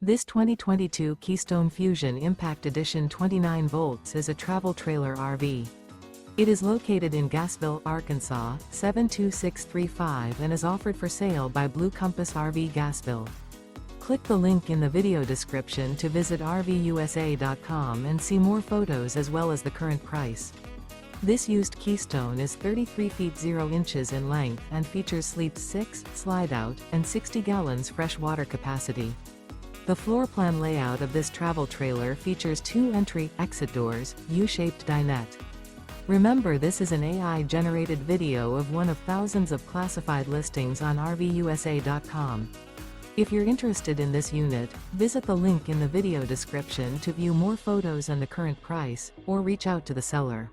This 2022 Keystone Fuzion Impact Edition 29 volts is a travel trailer RV. It is located in Gassville, Arkansas, 72635 and is offered for sale by Blue Compass RV Gassville. Click the link in the video description to visit RVUSA.com and see more photos as well as the current price. This used Keystone is 33 feet 0 inches in length and features sleeps 6, Slideout, and 60 gallons fresh water capacity. The floor plan layout of this travel trailer features 2 entry-exit doors, U-shaped dinette. Remember, this is an AI-generated video of one of thousands of classified listings on RVUSA.com. If you're interested in this unit, visit the link in the video description to view more photos and the current price, or reach out to the seller.